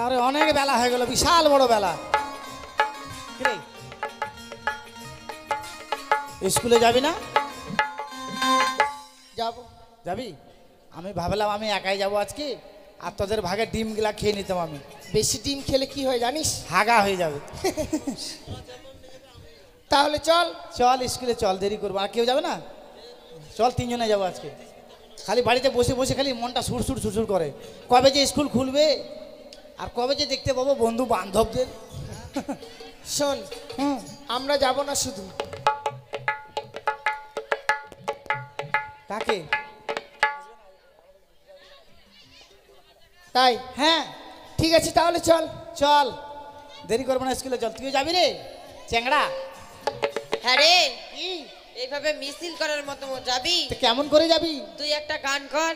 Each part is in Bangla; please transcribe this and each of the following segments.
আরে অনেক বেলা হয়ে গেল, বিশাল বড় বেলা। স্কুলে যাবি না? যাব। যাবি? আমি ভাবলাম আমি একাই যাব আজকে, আর তোদের ভাগে ডিমগুলা খেয়ে নিতাম আমি। বেশি ডিম খেলে কি হয় জানিস? হাগা হয়ে যাবে। তাহলে চল চল স্কুলে চল, দেরি করবো। আর কেউ যাবে না? চল তিনজনে যাবো আজকে। খালি বাড়িতে বসে বসে খালি মনটা সুরসুর সুরসুর করে, কবে যে স্কুল খুলবে আর কবে যে দেখতে পাবো বন্ধু বান্ধবদের। শোন, আমরা যাব না শুধু। কাকে? তাই? হ্যাঁ ঠিক আছে তাহলে চল। চল, দেরি করবো না, স্কুলে চল। তুইও যাবি রে চ্যাংড়া? হ্যাঁ রে, কি এইভাবে মিছিল করার মতো যাবি? তো কেমন করে যাবি? তুই একটা গান কর।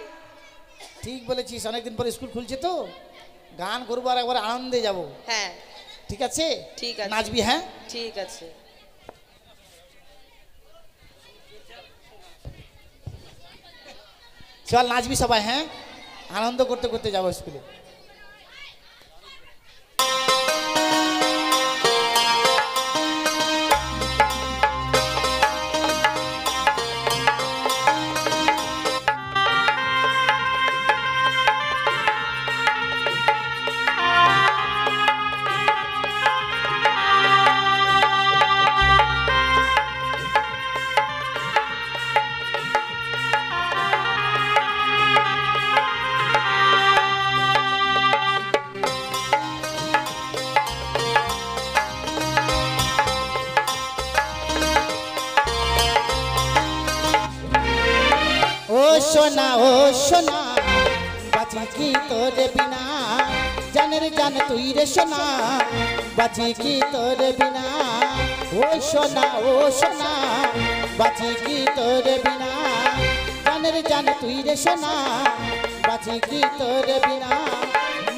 ঠিক বলেছিস, অনেকদিন পরে স্কুল খুলছে তো গান করবো আর একবার আনন্দে যাব। হ্যাঁ ঠিক আছে, ঠিক আছে। নাচবি? হ্যাঁ ঠিক আছে। চল নাচবি সবাই। হ্যাঁ, আনন্দ করতে করতে যাবো স্কুলে। সোনা ও সোনা, বাঁচি কি তোর বিনা, জানের জান তুই রে সোনা, বাঁচি কি তোর বিনা। ও সোনা ও সোনা, বাঁচি কি তোর বিনা, জানের জান তুই রে সোনা, বাঁচি কি তোর বিনা।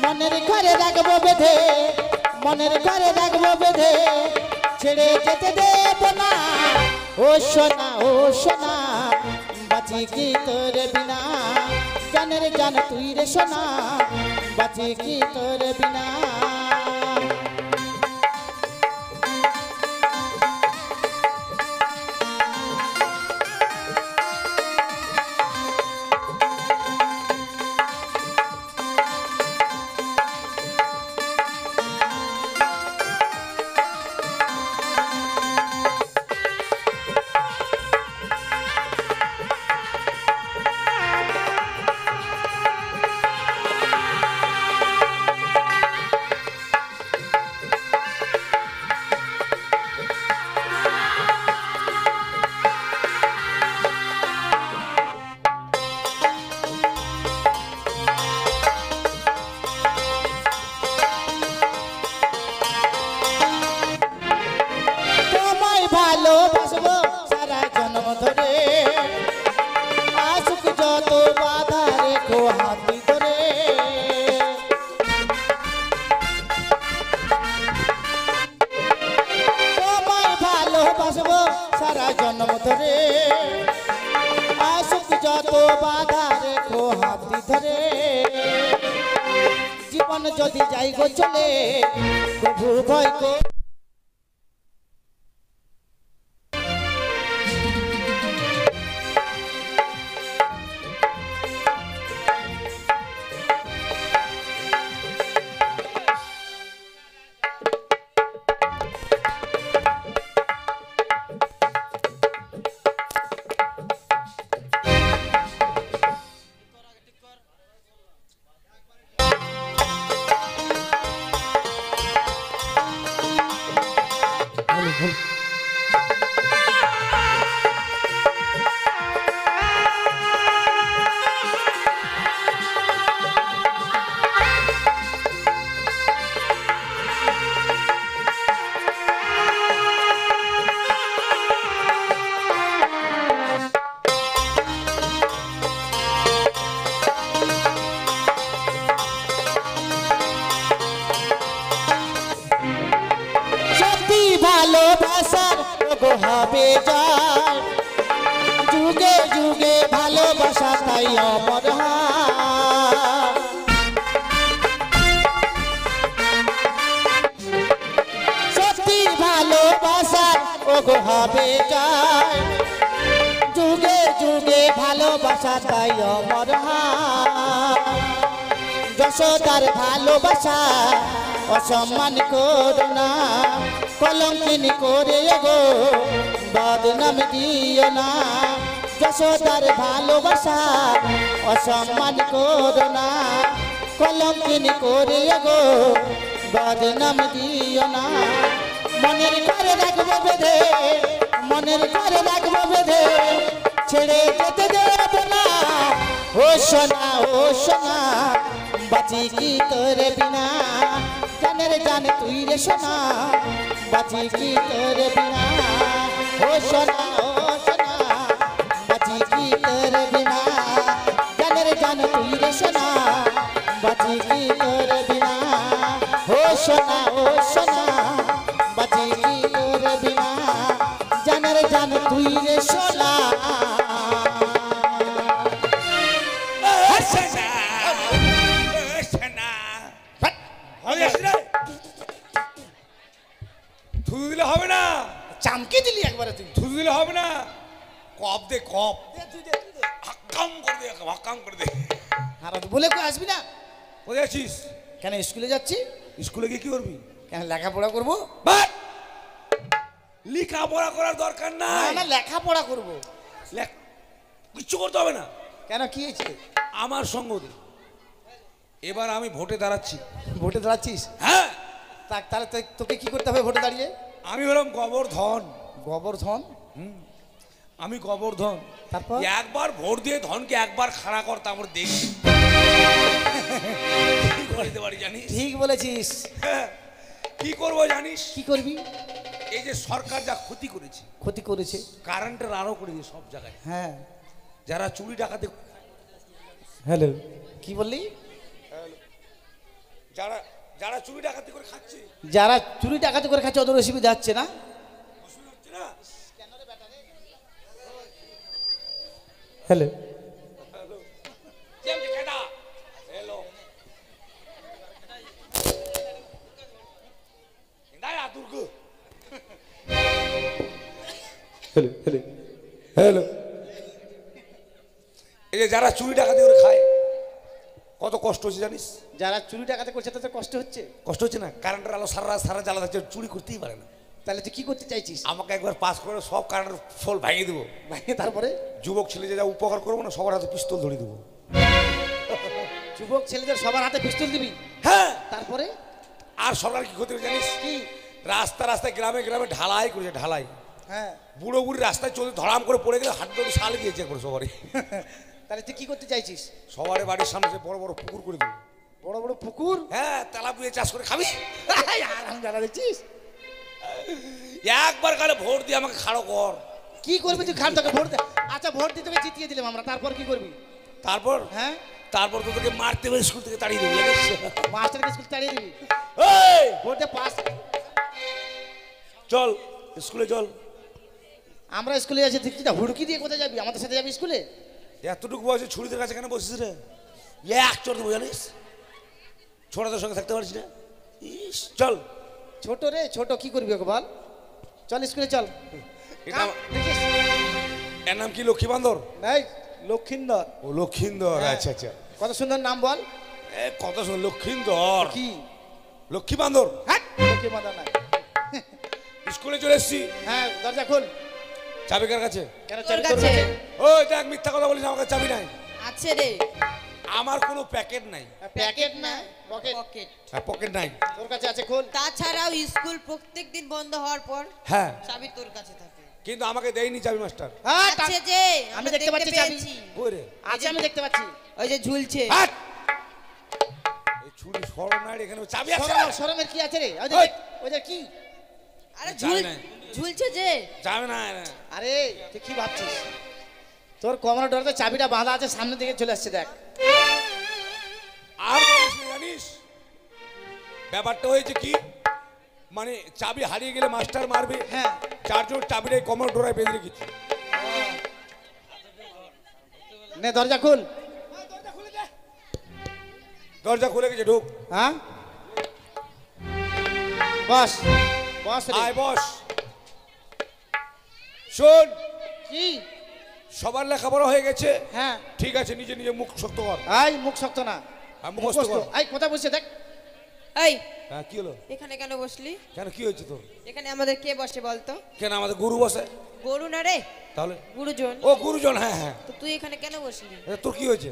মনের ঘরে রাখবো বেঁধে, মনের ঘরে রাখবো বেঁধে, ছেড়ে যেতে দেব না। ও সোনা ও সোনা, বাঁচি কি তোর বিনা, জানের জান তুই রে সোনা, বাঁচি কি তোর বিনা। ভালোবাসবো সারা জন্ম ধরে, আসুক যত বাধা রেখো হাতি ধরে। তোমায় ভালোবাসবো সারা জন্ম ধরে, আসুক যত বাধা রেখো হাতি ধরে। জীবন যদি যাই গো চলে, প্রভু ভয় কো। ভালোবাসার হবে যায়, যুগে যুগে ভালোবাসা তাই অমর হয়। ওগো হবে জয় যুগে যুগে ভালোবাসা তাই অমর হয় যশোদার ভালোবাসা অসম্মান করো না কলঙ্কিনী করে গো বদনাম দিও না যশোদার ভালোবাসা অসম্মান করো না কলঙ্কিনী করে গো বদনাম দিও না মনের ঘরে রাখবো বেঁধে মনের ঘরে রাখবো বেঁধে ছেড়ে যেতে দেব না ও সোনা বাঁচি কি তোর বিনা জানের জান তুই রে সোনা বাঁচি কি তোর বিনা ও সোনা বাঁচি কি তোর বিনা জানের জান তুই রে সোনা বাঁচি কি তোর বিনা ও সোনা বাঁচি কি তোর বিনা জানের জান তুই রে সোনা থুতু দিলে হবে না চামকে দিলি একবারে তুই থুতু দিলে হবে না কপ দে কপ হাক্কাম করে দে হাক্কাম করে দে আর বলে কই আসবি না কোথায় আছিস কেন স্কুলে যাচ্ছি স্কুলে গিয়ে কি করবি কেন লেখাপড়া করবো লেখাপড়া করার দরকার না নাই না লেখাপড়া করবো কিচ্ছু করতে হবে না কেন কি হয়েছে আমার সঙ্গ দে এবার আমি ভোটে দাঁড়াচ্ছি ভোটে দাঁড়াচ্ছিস হ্যাঁ তাহলে তোকে কি করতে হবে ভোটে দাঁড়িয়ে আমি হলাম গোবর্ধন গোবর্ধন আমি গোবর্ধন তারপর একবার ভোট দিয়ে ধনকে একবার খাড়া কর তারপর দেখি কি করতে পারি জানিস ঠিক বলেছিস হ্যাঁ, কি করবো জানিস কি করবি এই যে সরকার যা ক্ষতি করেছে কারেন্টের আরো করে দিয়ে সব জায়গায় হ্যাঁ যারা চুরি ডাকাতে হ্যালো কি বললি যারা যারা চুরি ডাকাতি করে খাচ্ছে যারা চুরি ডাকাতি করে খাচ্ছে ওদের অসুবিধা হচ্ছে না অসুবিধা হচ্ছে না হ্যালো হ্যালো এই যে যারা চুরি ডাকাতি করে খায় কত কষ্ট হচ্ছে জানিস যারা চুরি ডাকাতি করছে তাদের কষ্ট হচ্ছে কষ্ট হচ্ছে না কারেন্টের আলো সারা জ্বালা থাকছে চুরি করতেই পারে না তাহলে তুই কি করতে চাইছিস আমাকে একবার পাস করে সব কারেন্টের ফল ভাঙিয়ে দেবো তারপরে যুবক ছেলে যে যা উপকার করবো না সবার হাতে পিস্তল ধরে দেবো যুবক ছেলেদের সবার হাতে পিস্তল দিবি হ্যাঁ তারপরে আর সরকার কি করতে জানিস কি রাস্তায় গ্রামে ঢালাই করেছে ঢালাই হ্যাঁ বুড়ো বুড়ি রাস্তায় চলে ধরাম করে পড়ে গেলে হাঁটু শাল গিয়েছে একবার সবারই তাহলে তুই কি করতে চাইছিস সবারই বাড়ির সামনে যে বড় বড় পুকুর করে দেবো বড় বড় পুকুর হ্যাঁ তেলাপুয়ে চাষ করে খাবি আরাম জানা দেখছিস একবার কালে ভোট দিয়ে আমাকে খাড়ো কর কি করবি তুই খান তোকে ভোট দে আচ্ছা ভোট দিয়ে তোকে জিতিয়ে দিলাম আমরা তারপর কি করবি তারপর হ্যাঁ তারপর তো তোকে মারতে হবে স্কুল থেকে তাড়িয়ে দেবো জানিস মাস্টারকে স্কুল তাড়িয়ে দিবি এই, ভোট দে পাস চল স্কুলে চল আমরা স্কুলে যাচ্ছি তুই কি হুড়কি দিয়ে কোথায় যাবি আমাদের সাথে যাবি স্কুলে এতটুকু বয়সে ছুরিদের কাছে কেন বসিস রে এক চোর দেবো জানিস ছোটদের সঙ্গে থাকতে পারছিস না ইস চল ছোট রে ছোট কি করবি ওকে বল চল স্কুলে চল এটা দেখিস এর নাম কি লক্ষ্মী বান্দর এই লক্ষিন্দর ও লক্ষিন্দর হ্যাঁ। আচ্ছা আচ্ছা কত সুন্দর নাম বল এ কত সুন্দর লক্ষিন্দর কি লক্ষ্মী বান্দর হ্যাঁ লক্ষ্মী মাদার না স্কুলে চলে এসছি হ্যাঁ দরজা খোল চাবি কার কাছে কেন তোর চাবি তোর কাছে। কাছে? ওই দেখ মিথ্যা কথা বলিস আমার কাছে চাবি নাই আছে রে আমার কোনো প্যাকেট নাই প্যাকেট না পকেট পকেট হ্যাঁ পকেট নাই তোর কাছে আছে খোল তাছাড়াও স্কুল প্রত্যেকদিন বন্ধ হওয়ার পর হ্যাঁ চাবি তোর কাছে থাকে কিন্তু আমাকে দেয়নি চাবি মাস্টার হ্যাঁ আছে যে আমি আমরা দেখতে পাচ্ছি চাবি। পেয়েছি। কই রে আছে আমি দেখতে পাচ্ছি ওই যে ঝুলছে হাট! এই ছুরি সরো না রে, এখানে চাবি আছে শরম শরমের কি আছে রে ওই যে ওই! ওই যে কি আরে চাবি নাই। ঝুলছে যে যাবে না না। আরে তুই কি ভাবছিস তোর কমর ডরতে চাবিটা বাঁধা আছে সামনে দিকে চলে আসছে দেখ আর বলিস না, জানিস ব্যাপারটা হয়েছে কি মানে চাবি হারিয়ে গেলে মাস্টার মারবে হ্যাঁ যার জন্য চাবিটাই কমর ডোরায় বেঁধে রেখেছি নে দরজা খুল দরজা খুলে গেছে ঢুক হ্যাঁ বস বস রে আয় বস শোন, কি? সবার লেখাপড়া হয়ে গেছে, হ্যাঁ। ঠিক আছে, নিজে নিজে মুখ শক্ত কর। আই মুখ শক্ত না, হ্যাঁ, মুখস্থ কর। আই কথা বলছে দেখ। এই হ্যাঁ, কি হলো? এখানে কেন বসলি? কেন, কি হয়েছে তোর? এখানে আমাদের কে বসে বলতো? কেন আমাদের গুরু বসে? গরু না রে, তাহলে গুরুজন। ও গুরুজন, হ্যাঁ হ্যাঁ। তো তুই এখানে কেন বসলি? এটা তোর কি হয়েছে?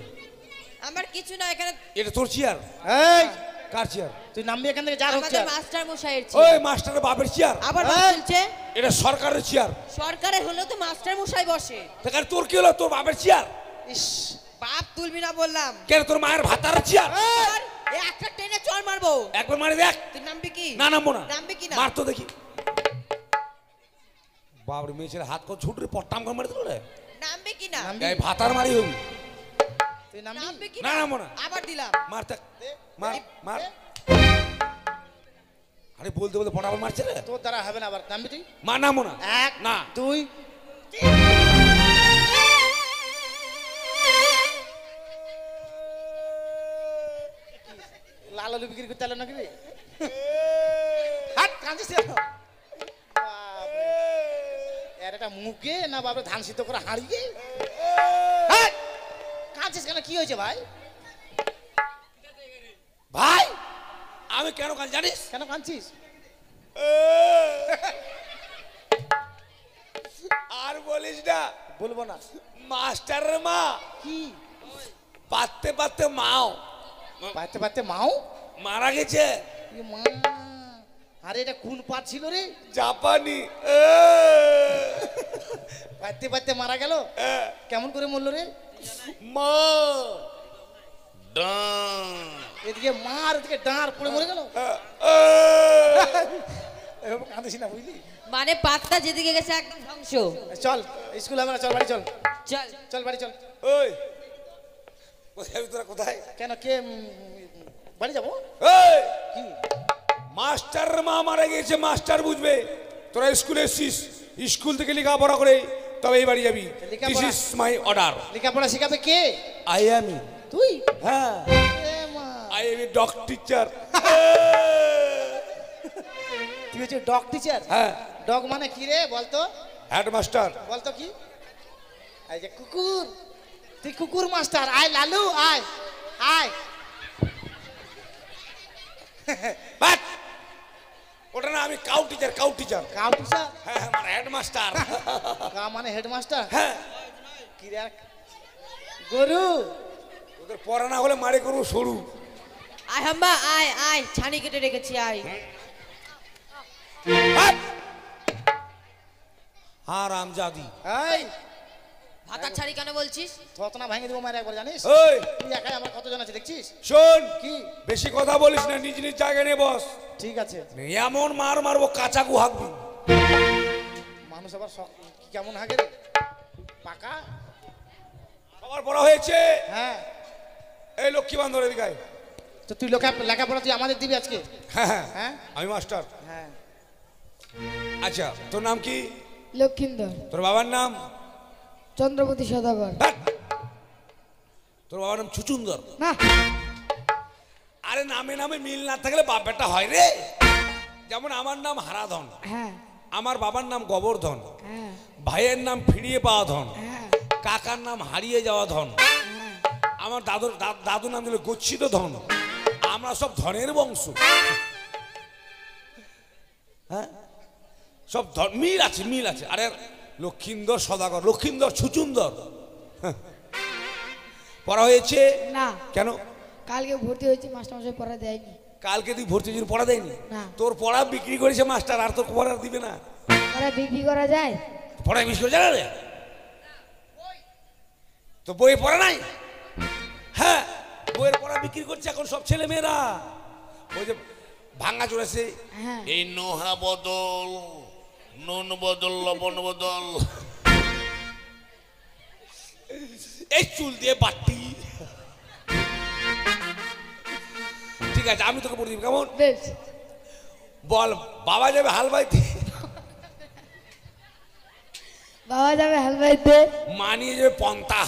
আমার কিছু না, এখানে এটা তোর চেয়ার? এই কার চেয়ার? তুই নামবি এখান থেকে, যা হচ্ছে। আমাদের মাস্টার মশাইয়ের ওই চেয়ার। মাস্টারের বাপের চেয়ার। আবার এই! বলছে এটা সরকারের চেয়ার। সরকারের হলো তো মাস্টার মশাই বসে। তাহলে তোর কি হলো? তোর বাপের চেয়ার? ইস, বাপ তুলবি না বললাম। কেন, তোর মায়ের ভাতারের চেয়ার? আর এই একটা টেনে চড় মারবো। একবার মারি দেখ। তুই নামবি কি? না, নামবো না। নামবি কি না? মার তো দেখি। বাবরে, মেয়েছেলে হাত কর ছুটরে পট্টাম করে মারি দিল রে। নামবি কি না? নামবি? এই ভাতার মারি হবি। তুই নামবি? নামবি কি না, না? নামবো না। আবার দিলাম। মার দেখ, মার মার। আরে বলতে বলতে পটাপট মারছে রে। তোর দ্বারা হবে না, আবার নামবি তুই? মা, নামবো না। এক, না। দুই, লাল আলু বিক্রি করতে এলো নাকি রে? হাট, কাঁদছিস কেন? বাপরে, এর একটা মুখে না বাপরে ধান সিদ্ধ করে হাঁড়িয়ে? হাট, কাঁদছিস কেন, কি হয়েছে ভাই? ভাই, আমি কেন কান জানিস? কেন কাঁদছিস? আর বলিস না, বলবো না। মাস্টারের মা কি? পাততে পাততে মাও পাইতে পাইতে মাও মারা গেছে। এ মা, আরে এটা কোন পাত ছিল রে? জাপানি। পাইতে পাইতে মারা গেল? কেমন করে মরলো রে? মা এদিকে মার, এদিকে ডাঁড় পড়ে মরে গেল। এভাবে কাঁদিস না, বুঝলি? মানে পাতটা যেদিকে গেছে একদম ধ্বংস। চল স্কুল হবে না, চল বাড়ি চল। চল চল বাড়ি চল। ওই কোথায় তোরা, কোথায়? কেন, কে বাড়ি যাবো? এই কি? মাস্টার মা মারা গেছে, মাস্টার বুঝবে। তোরা স্কুলে এসছিস, স্কুল থেকে লেখাপড়া করে তবে এই বাড়ি যাবি। লেখাপড়া? This is my order. লেখাপড়া শেখাবে কে? আই এম তুই? হ্যাঁ, এ মা, আই এম ডগ টিচার। তুই হচ্ছে ডগ টিচার? হ্যাঁ, ডগ মানে কি রে বলতো? হেডমাস্টার। বলতো কি? এই যে কুকুর, তুই কুকুর মাস্টার। আয় লালু, আয় আয়। বাট ওটা না, আমি cow teacher, cow teacher. Cow teacher? হ্যাঁ হ্যাঁ, মানে হেডমাস্টার। কা মানে হেডমাস্টার? হ্যাঁ, কি রে গরু? ওদের পড়া না হলে মারে করবো সরু। আয় হাম্বা, আয় আয়, ছানি কেটে রেখেছি, আয়। হ্যাঁ, রামজাদি। এই ভাতার ছাড়ি কেন বলছিস? থতনা ভেঙে দেবো মায়ের একবার, জানিস? ওই তুই একাই, আমার কতজন আছে দেখছিস? শোন, কি? বেশি কথা বলিস না, নিজ নিজ জায়গায় নিয়ে বস। ঠিক আছে। এমন মার মারবো কাঁচাকু হাঁকবি। মানুষ আবার কি কেমন হাগে রে? পাকা? সবার পড়া হয়েছে। হ্যাঁ। এই লক্ষ্মী বান্ধব এদিকে। তো তুই লেখাপড়া তুই আমাদের দিবি আজকে? হ্যাঁ হ্যাঁ, হ্যাঁ আমি মাস্টার। হ্যাঁ। আচ্ছা, তোর নাম কি? লক্ষিন্দর, তোর বাবার নাম? চন্দ্রপতি সদাগর। ধ্যাৎ। তোর বাবার নাম ছুচুন্দর? না, আরে নামে নামে মিল না থাকলে বাপ বেটা হয় রে। যেমন আমার নাম হারাধন, হ্যাঁ আমার বাবার নাম গোবর্ধন, হ্যাঁ ভাইয়ের নাম ফিরিয়ে পাওয়া ধন, হ্যাঁ কাকার নাম হারিয়ে যাওয়া ধন, আমার দাদুর নাম ছিল গচ্ছিত ধন। আমরা সব ধনের বংশ। হ্যাঁ, সব মিল আছে, মিল আছে। আরে লক্ষিন্দর সদাগর, লক্ষিন্দর ছুচুন্দর। হ্যাঁ। পড়া হয়েছে না। কেন? কালকে ভর্তি হয়েছি, মাস্টারমশাই পড়া দেয়নি। কালকে তুই ভর্তি হয়েছিস, পড়া দেয়নি? না। তোর পড়া বিক্রি করেছে মাস্টার, আর তোর পড়া দিবে না। পড়া বিক্রি করা যায়? পড়া বিক্রি করে জানা রে? তো বই পড়া নাই? হ্যাঁ, বইয়ের পড়া বিক্রি করছে এখন সব ছেলে মেয়েরা। ওই যে ভাঙা চলেছে, হ্যাঁ। এই নোহা বদল, নুন বদল, লবণ বদল, এই চুল দিয়ে বাটি। ঠিক আছে, আমি তোকে পড়ে দিবি, কেমন? বেশ। বল, বাবা যাবে হাল বাইতে, বাবা যাবে হাল বাইতে, মা নিয়ে যাবে পন্তা,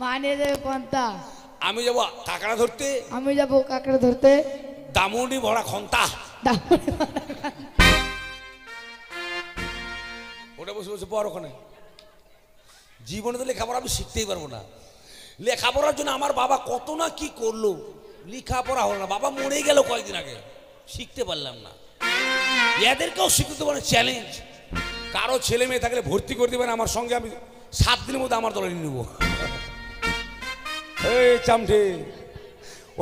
মা নিয়ে যাবে পন্তা, আমি যাবো কাঁকড়া ধরতে, আমি যাবো কাঁকড়া ধরতে, দামুনি ভরা খন্তা। বসে বসে পড় ওখানে। জীবনে তো লেখাপড়া আমি শিখতেই পারবো না। লেখাপড়ার জন্য আমার বাবা কত না কি করলো, লেখাপড়া হলো না। বাবা মরে গেল কয়েকদিন আগে, শিখতে পারলাম না। এদেরকেও শিখতে পারে চ্যালেঞ্জ। কারো ছেলে মেয়ে থাকলে ভর্তি করে দেবেন আমার সঙ্গে, আমি 7 দিনের মধ্যে আমার দলে নিয়ে নেবো। এই চামঠে,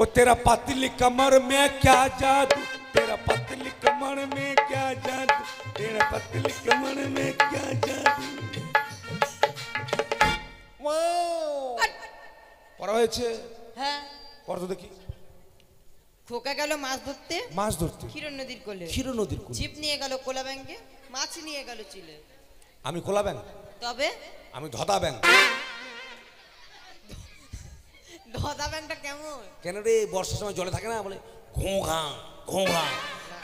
ও তেরা পাতলি কমর মে ক্যা জাদু, তেরা পাতলি কমর মে ক্যা জাদু, তেরা পাতলি কমর মে ক্যা জাদু। পড়া হয়েছে? হ্যাঁ। পড়া তো দেখি। খোকা গেল মাছ ধরতে, মাছ ধরতে ক্ষীর নদীর কোলে। ক্ষীর নদীর কোলে। ছিপ নিয়ে গেল কোলা ব্যাংকে, মাছ নিয়ে গেল চিলে। আমি কোলা ব্যাং, তবে আমি ধদা ব্যাং। ধদা ব্যাংকটা কেমন? কেন রে, বর্ষার সময় জলে থাকে না, বলে ঘোঘা ঘোঘা,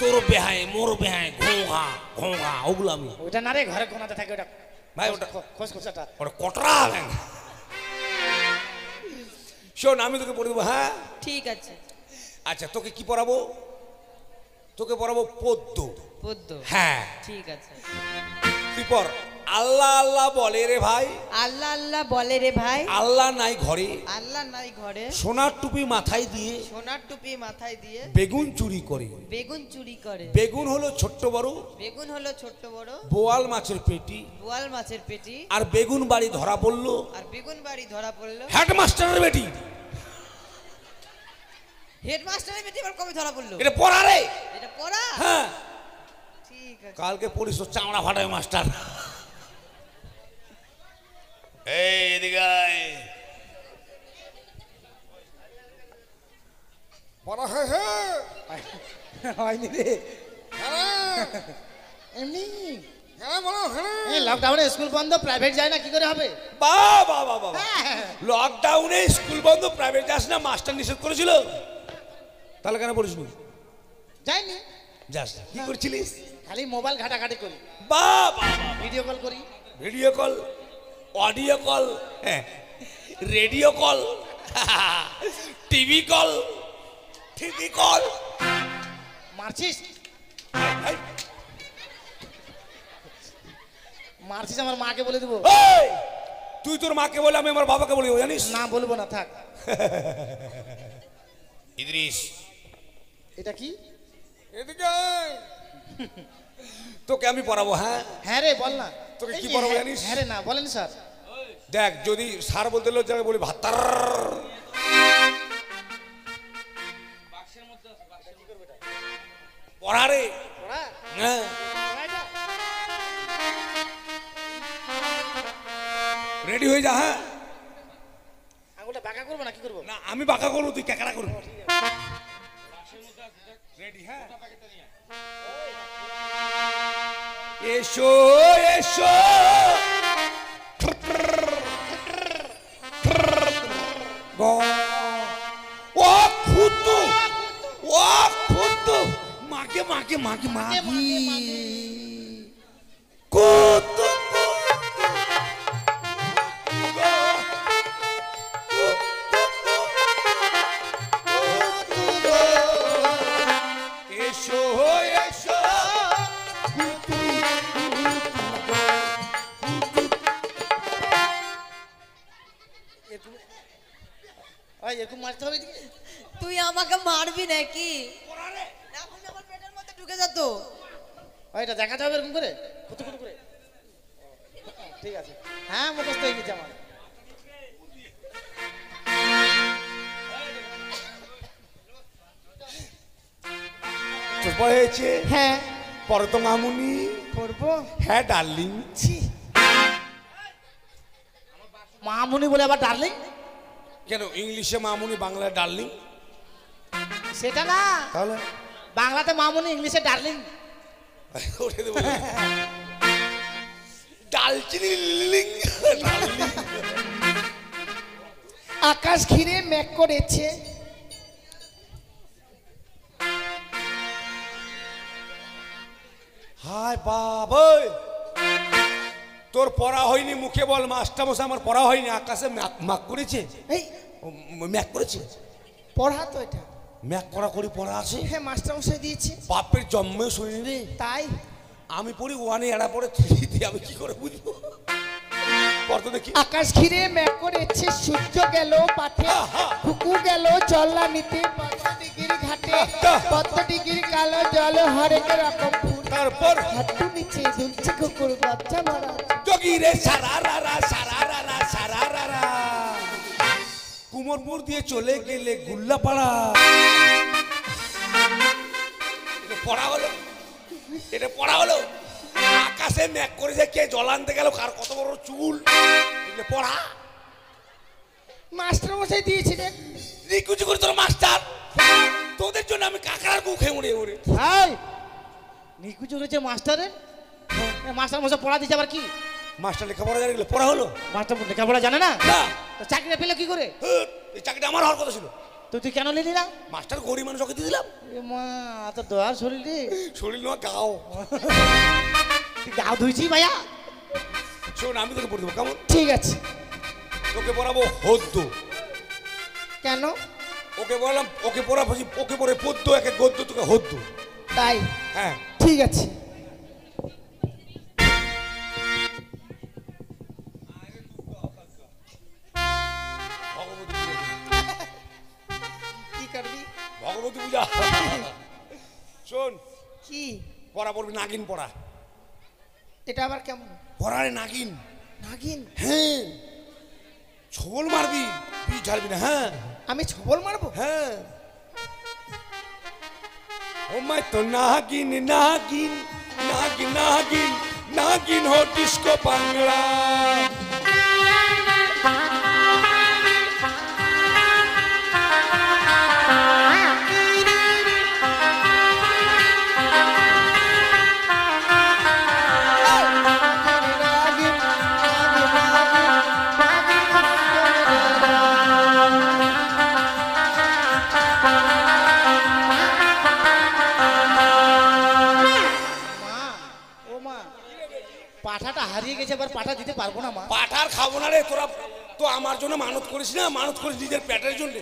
তোর বেহায় মোর বেহায় ঘোঘা ঘোঘা, ওগুলো আমি। ওইটা না রে, ঘরে কোনাতে থাকে ওটা। ভাই ওটা খোঁজটা ওটা কটরা ব্যাং। শোন, আমি তোকে পড়ে দেবো। হ্যাঁ ঠিক আছে। আচ্ছা, তোকে কি পড়াবো? তোকে পড়াবো পদ্য। পদ্য? হ্যাঁ ঠিক আছে। তুই পড়। আল্লাহ আল্লাহ বলে রে ভাই, আল্লাহ আল্লাহ বলে রে ভাই, আল্লাহ নাই ঘরে, আল্লাহ নাই ঘরে, সোনার টুপি মাথায় দিয়ে, সোনার টুপি মাথায় দিয়ে, বেগুন চুরি করে। বেগুন চুরি করে। বেগুন হলো ছোট্ট বড়, বেগুন হলো ছোট্ট বড়, বোয়াল মাছের পেটি, বোয়াল মাছের পেটি। আর বেগুন বাড়ি ধরা পড়লো, আর বেগুন বাড়ি ধরা পড়লো হেডমাস্টারের বেটি। হেডমাস্টারের বেটি আবার কবে ধরা পড়লো? এটা পড়া রে। এটা পড়া? হ্যাঁ ঠিক আছে। কালকে পড়িস, তো চামড়া ফাটাবে মাস্টার। এই এদিকে আয়। পড়া হয় হয়নি রে এমনি। হ্যাঁ বলো। হ্যাঁ লকডাউনে স্কুল বন্ধ, প্রাইভেট যায় না, কি করে হবে? বাহ বাহ বাহ বাহ। লকডাউনে স্কুল বন্ধ, প্রাইভেট যাস না, মাস্টার নিষেধ করেছিল। তাহলে কেন পড়িস নি? যাইনি, যাস না। কি করছিলিস? খালি মোবাইল ঘাটাঘাটি করি, বাহ বাহ বাহ। ভিডিও কল করি। Video call, audio call, radio call, TV call, TV call. মারছিস মারছিস, আমার মাকে বলে দেবো। এই, তুই তোর মাকে বলে, আমি আমার বাবাকে বলি, জানিস না বলবো না, থাক। ইদ্রিস এটা কি? এদিকে আয়। তোকে আমি পড়াবো। হ্যাঁ হ্যাঁ রে, বল না। তোকে কি এই যে, পড়াবো হ্যাঁ, জানিস? হ্যাঁ রে, না বলেন স্যার। দেখ, যদি স্যার বলতে লজ্জা বলি ভাতার। পড়া রে। হ্যাঁ রেডি হয়ে যা। হ্যাঁ আঙুলটা বাঁকা করবো না, কি করবো? না, আমি বাঁকা করবো, তুই ক্যাকড়া করবি। রেডি? হ্যাঁ এসো এসো, ও খুদ্দু, ও খুদ্দু, মাকে মাকে মাকে মাগি কুদ্দু। এসো এসো, এরকম মারতে হবে? তুই আমাকে মারবি নাকি? এখন আমার পেটের মধ্যে ঢুকে যেত। এটা দেখাতে হবে এরকম করে, কুতু কুতু করে। ঠিক আছে, হ্যাঁ মুখস্থ হয়ে গেছে আমার। হয়েছে? হ্যাঁ পরে তো মামুনি পড়বো। হ্যাঁ ডার্লিং। মামুনি বলে আবার ডার্লিং? কেন, ইংলিশে মামুনি, বাংলায় ডার্লিং। সেটা না, তাহলে বাংলাতে মামুনি, ইংলিশে ডার্লিং। ওঠে দেবো ডালচিনি লিলিং, ডার্লিং। আকাশ ঘিরে মেঘ করেছে। হায় বাবা, তোর পড়া হয়নি, মুখে বল মাস্টার মশাই আমার পড়া হয়নি। আকাশে ম্যাক করেছে, এই ম্যাক করেছে, পড়া তো এটা। ম্যাক করা করি পড়া আছে। হ্যাঁ মাস্টার মশাই দিয়েছে। বাপের জন্মে শুনিনি রে। তাই আমি পড়ি ওয়ানে, এরা পড়ে থ্রিতে, আমি কি করে বুঝবো? পড়তো দেখি। আকাশ ঘিরে মেঘ করেছে, সূর্য গেল পাঠে, কুকু গেল জল্লা নিতে, পদ্মডিগির ঘাটে, পদ্মডিগির কালো জল হরেক রকম ফুল, তারপর হাঁটু নিচে দুলছে কুকুর বাচ্চা মারা। যোগী রে সারারারা সারারারা সারারারা, কুমোরপুর দিয়ে চলে গেলে গুল্লাপাড়া। এটা পড়া হলো, এটা পড়া হলো। আকাশে মেঘ করেছে, কে জল আনতে গেল, কার কত বড় চুল, এটা পড়া। মাস্টার মশাই দিয়েছিলেন। রিকুচি করে তোর মাস্টার, তোদের জন্য আমি কাকার গু খেয়ে মরে মরে। এই নিকুচি হয়েছে মাস্টারের, মাস্টার মশাই পড়া দিচ্ছে আবার কি? মাস্টার লেখাপড়া জানে গেলে পড়া হলো মাস্টার লেখাপড়া জানে না? না, তো চাকরিটা পেলে কি করে? এই চাকরিটা আমার হওয়ার কথা ছিল। তো তুই কেন নিলি না? মাস্টার গরিব মানুষ, ওকে দিয়ে দিলাম। এ মা, এত দয়ার শরীর রে। শরীর নয় গাও। তুই গাও ধুইছি ভাইয়া। শোন, আমি তোকে পড়ে দেবো কেমন? ঠিক আছে। তোকে পড়াবো হদ্য। কেন? ওকে বললাম, ওকে পড়াবো, ওকে পড়ে পদ্য, একে গদ্য, তোকে হদ্য। তাই? হ্যাঁ ঠিক আছে। কি করবি? ভগবতী পূজা। শোন, কি পড়া পড়বি, নাগিন পড়া। এটা আবার কেমন? পড়ারে নাগিন। নাগিন? হ্যাঁ, ছবল মারবি, বিষ ঝাড়বি না। হ্যাঁ আমি ছবল মারবো? হ্যাঁ। ও মাই তো নাগিন নাগিন নাগিন নাগিন নাগিন হো ডিস্কো বাংলা। পাঠাটা হারিয়ে গেছে, এবার পাঠা দিতে পারবো না মা। পাঠার খাবো না রে, তোরা তো আমার জন্য মানত করিস না, মানত করিস নিজের পেটের জন্য।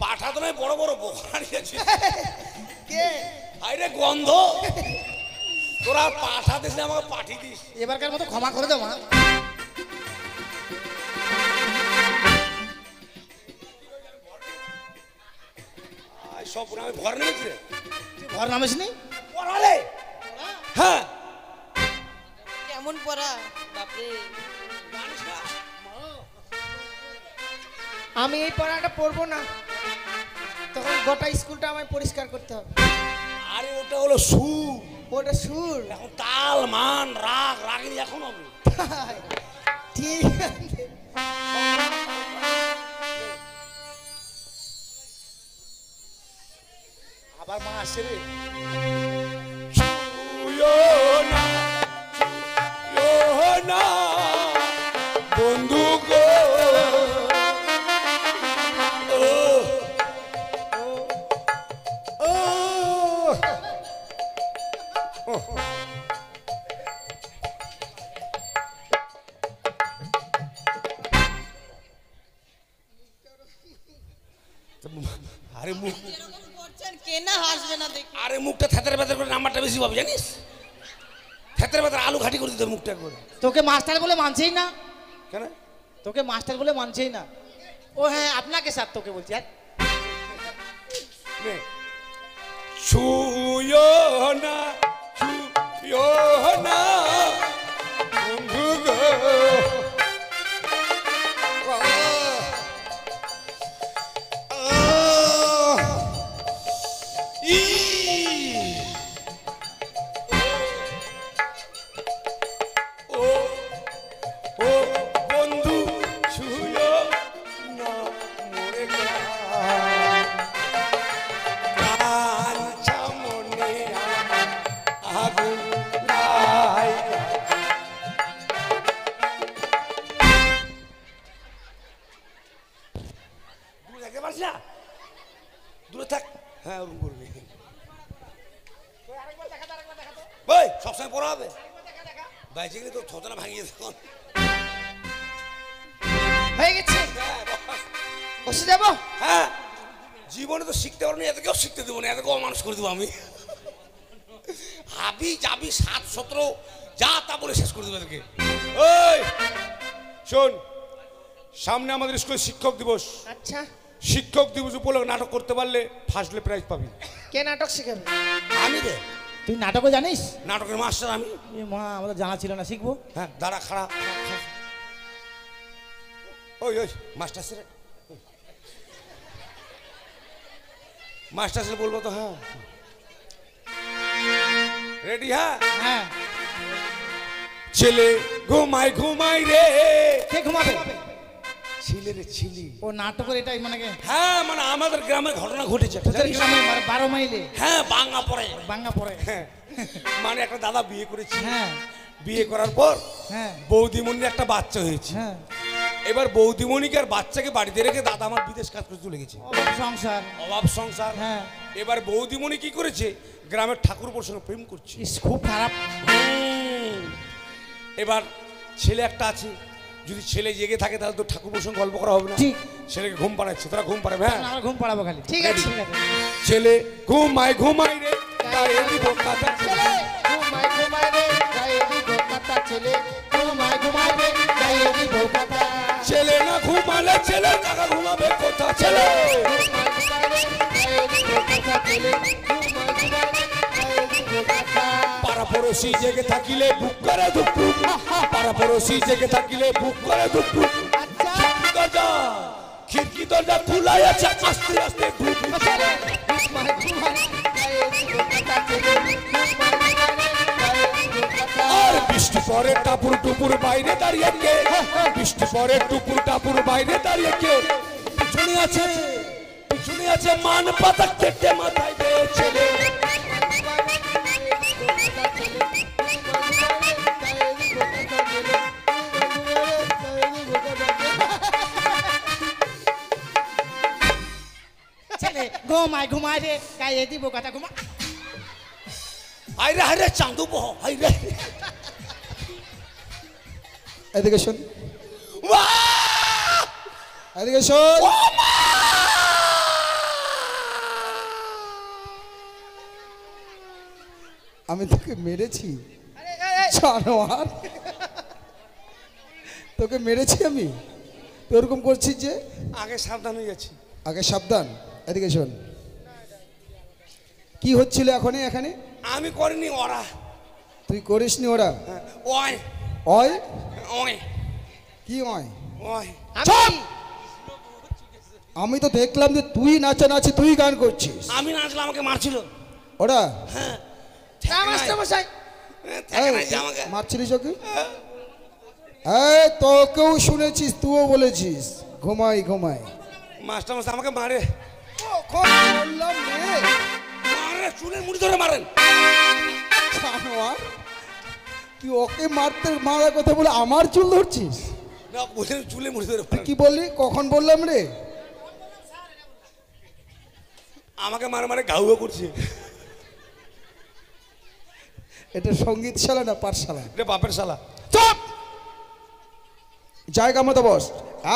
পাঠা তো নয়, বড় বড় বোকা হারিয়েছে। কে? আরে গন্ধ, তোরা পাঠা দিস না, আমাকে পাঠিয়ে দিস। এবারকার মতো ক্ষমা করে দাও মা। সব আমি ভর নেমেছি রে। তুই ঘর নামিস নি? পড়ালে হ্যাঁ, কেমন পড়া বাপরে। জানিস না আমি এই পড়াটা পড়বো না, তখন গোটা স্কুলটা আমায় পরিষ্কার করতে হবে। আরে ওটা হলো সুর, ওটা সুর। এখন তাল মান রাগ রাগিনি এখন হবে। ঠিক আছে। আবার মা আসছে রে। ছুঁয়ো না, ছুঁয়ো না বন্ধু গো। ও ও ও আরে মুখ, এরকম করছেন, কে না হাসবে না দেখি। আরে মুখটা থেতরে বেতরে করে নাম্বারটা বেশি পাবি জানিস, থেতরে বেতরে আলু ঘাটি করে দিতে মুখটা করে। তোকে মাস্টার বলে মানছেই না, কেন? তোকে মাস্টার বলে মানছেই না। ও হ্যাঁ, আপনাকে স্যার তোকে বলছি। আর নে। ছুঁয়ো না, ছুঁয়ো না বন্ধু গো। ই ও ও বন্ধু ছুঁয়ো না মোরে গা। কাঞ্চা মনে আগুন লাই। দূরে থাকতে পারছি না, দূরে থাক। হ্যাঁ ওরকম করবি। ওই সবসময় পড়া হবে, বাইচে গেলে তোর থতনা ভাঙিয়ে তখন। হয়ে গেছে, বসে যাবো। হ্যাঁ, জীবনে তো শিখতে পারবো না, এত কেউ শিখতে দেবো না, এত কেউ মানুষ করে দেবো আমি। হাবি যাবি 7-17 যা তা বলে শেষ করে দেবে তোকে। ওই শোন, সামনে আমাদের স্কুলে শিক্ষক দিবস। আচ্ছা, শিক্ষক দিবস উপলক্ষে নাটক করতে পারলে ফার্স্টলে প্রাইজ পাবি। কে নাটক শিখাবে? আমি রে, তুই নাটকও জানিস? নাটকের মাস্টার আমি। এ মা, আমাদের জানা ছিল না, শিখবো। হ্যাঁ, দাঁড়া, খাড়া। ওই ওই মাস্টার স্যার, মাস্টার স্যার বলবো তো? হ্যাঁ, রেডি? হ্যাঁ হ্যাঁ। ছেলে ঘুমাই ঘুমাই রে। কে ঘুমাবে? ছিলে রে ছিলি। ও নাটকের এটাই মানে কি? হ্যাঁ, মানে আমাদের গ্রামে ঘটনা ঘটেছে। তোদের গ্রামে মানে 12 মাইলে হ্যাঁ, বাংলা পড়ে। বাংলা পড়ে। হ্যাঁ, মানে একটা দাদা বিয়ে করেছে। হ্যাঁ বিয়ে করার পর হ্যাঁ বৌদিমণির একটা বাচ্চা হয়েছে। হ্যাঁ। এবার বৌদিমণিকে আর বাচ্চাকে বাড়িতে রেখে দাদা আমার বিদেশ কাজ করে চলে গেছে। অভাব সংসার। অভাব সংসার। হ্যাঁ। এবার বৌদিমণি কি করেছে, গ্রামের ঠাকুরপুর সঙ্গে প্রেম করছে। ইস, খুব খারাপ। এবার ছেলে একটা আছে, যদি ছেলে জেগে থাকে তাহলে তো ঠাকুরপুর সঙ্গে গল্প করা হবে না। ঠিক। ছেলেকে ঘুম পাড়াচ্ছে, তোরা ঘুম পাড়াবে? হ্যাঁ, আমরা ঘুম পাড়াবো খালি। ঠিক আছে। ঠিক আছে। ছেলে ঘুমাই ঘুমাই রে, গায়ে দিব কাঁথা। ছেলে ঘুমায় ঘুমায় রে, গায়ে দিব কাঁথা। ছেলে ঘুমায় ঘুমায় রে, গায়ে দিব কাঁথা। ছেলে না ঘুমালে ছেলে টাকা ঘুমাবে কোথা? ছেলে ঘুমায় ঘুমায় রে, গায়ে দিব কাঁথা। ছেলে ঘুমায় ঘুমায় রে, গায়ে দিব কাঁথা। পাড়া পড়োশি জেগে থাকিলে বুক করে ধুকপুক। পাড়া পড়োশি জেগে থাকিলে বুক করে ধুকপুক। আচ্ছা, খিড়কি দরজা খোলাই আছে, আস্তে আস্তে ঢুক। ছেলে ঘুমায় ঘুমায় রে, গায়ে দিব কাঁথা। ছেলে ঘুমায় ঘুমায় রে, গায়ে দিব কাঁথা। আর বৃষ্টি পরে টাপুর টুপুর বাইরে দাঁড়িয়ে কে? বৃষ্টি পরে টুপুর টাপুর বাইরে দাঁড়িয়ে কে? পিছনে আছে, পিছনে আছে মান পাতা কেটে মাথায় দে। ছেলে ছেলে ঘুমায় ঘুমায় রে, গায়ে দিব কথা। ঘুমা। হাইরে হাইরে চাঁদু বহ, হাইরে। এদিকে শোন, এদিকে শোন। আমি তোকে মেরেছি জানোয়ার, তোকে মেরেছি আমি? তুই ওরকম করছিস যে? আগে সাবধান হয়ে যাচ্ছি। আগে সাবধান। এদিকে শোন, কি হচ্ছিল এখনই এখানে? আমি করিনি, ওরা। তুই করিসনি? ওরা ওই অয় ওই কি অয়? ওই চুপ! আমি তো দেখলাম যে তুই নাচানাচি, তুই গান করছিস। আমি নাচলে আমাকে মারছিল। ওরা হ্যাঁ, না, মাস্টারমশাই। আমাকে মারছিলিস ওকে? এই তোকেও শুনেছিস, তুইও বলেছিস ঘুমাই ঘুমাই। মাস্টার মাস্টার আমাকে মারে। বললাম রে মারে, চুলের মুড়ি ধরে মারেন। জানোয়ার, তুই ওকে মারার কথা বলে আমার চুল ধরছিস? না, বলে চুলে মুড়ি ধরে তুই মারেন। কি বললি? কখন বললাম রে? আমাকে মারে মারে ঘাউয়া করছে। এটা সঙ্গীতশালা না পাঠশালা? এটা বাপের শালা। চুপ! জায়গা মতো বস।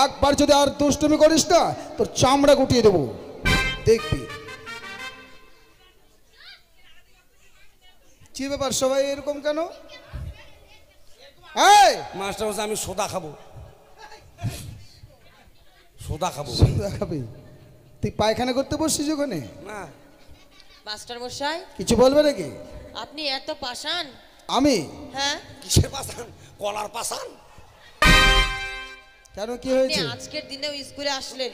একবার যদি আর দুষ্টুমি করিস না, তোর চামড়া গুটিয়ে দেবো, দেখবি। কি ব্যাপার, সবাই এরকম কেন? এই মাস্টার মাস্টার আমি সোদা খাবো, সোদা খাবো। দেখাবি? তুই পায়খানা করতে বসছিস ওখানে? না, মাস্টার মশাই, কিছু বলবে নাকি? আপনি এত পাষাণ? আমি? হ্যাঁ, কিসের পাশান? কলার পাশান। কেন, কি আপনি হয়েছে? আজকের দিনেও স্কুলে আসলেন?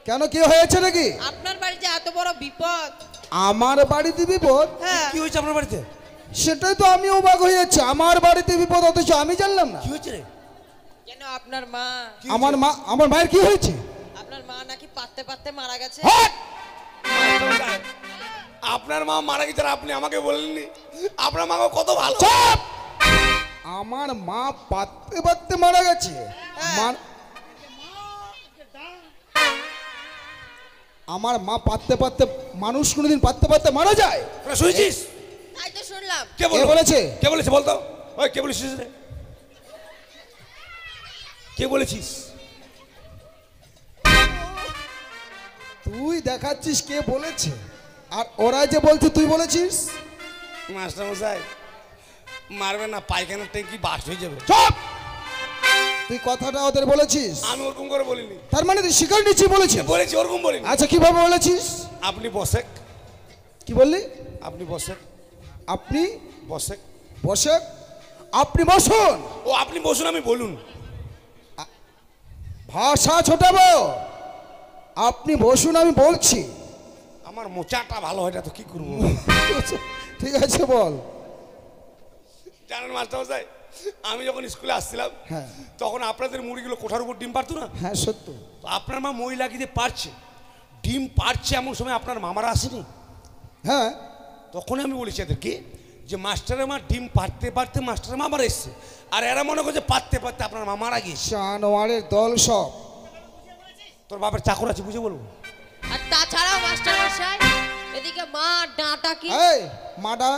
কেন, কি হয়েছে নাকি? আপনার বাড়িতে এত বড় বিপদ। আমার বাড়িতে বিপদ? হ্যাঁ, কি হয়েছে আপনার বাড়িতে? সেটাই তো আমি অবাক হয়ে যাচ্ছি। আমার বাড়িতে বিপদ, অথচ আমি জানলাম না। কি হয়েছে রে? কেন আপনার মা, আমার মায়ের কি হয়েছে? আপনার মা নাকি পাততে পাততে মারা গেছে। হ্যাঁ! মাস্টার মশাই, আপনার মা মারা গেছে আর আপনি আমাকে বলেননি? আপনার মা কত ভালো। চুপ! আমার মা পাততে পাততে মারা গেছে? আমার মা পাততে পাততে, মানুষ কোনোদিন পাততে পাততে মারা যায়? শুয়েছিস? তাই তো শুনলাম। কে কে বলেছে? কে বলেছে বলতো? ওই কে বলেছিস রে? কে বলেছিস? তুই দেখাচ্ছিস কে বলেছে, আর ওরা যে বলছে তুই বলেছিস। মাস্টার মশাই মারবে না, পায়খানার ট্যাঙ্কি বাস হয়ে যাবে। চুপ! তুই কথাটা ওদের বলেছিস? আমি ওরকম করে বলিনি। তার মানে তুই স্বীকার নিচ্ছি বলেছিস? বলেছি, ওরকম বলিনি। আচ্ছা কিভাবে বলেছিস? আপনি বসেক। কি বললি? আপনি বসেক। আপনি বসেক। বসে? আপনি বসুন। ও আপনি বসুন, আমি বলুন। ভাষা ছোটাবো। আপনি বসুন, আমি বলছি। আমার মোচাটা ভালো হয় না তো কি করবো? ঠিক আছে বল। জানেন মাস্টার মশাই, আমি যখন স্কুলে আসছিলাম হ্যাঁ। তখন আপনাদের মুরগিগুলো কোঠার উপর ডিম পারতো না? হ্যাঁ সত্য। তো আপনার মা মহিলা দিয়ে পারছে, ডিম পারছে, এমন সময় আপনার মামারা আসেনি? হ্যাঁ। তখন আমি বলেছি এদেরকে যে মাস্টারের মা ডিম পারতে পারতে মাস্টারের মামার এসছে, আর এরা মনে করছে পারতে পারতে আপনার মামারা গিয়েছে। জানোয়ারের দল সব। তোর বাপের চাকর আছে, বুঝে বলবো। আর তাছাড়াও মাস্টার মশাই এদিকে মা ডাঁটা কি এই মাডা।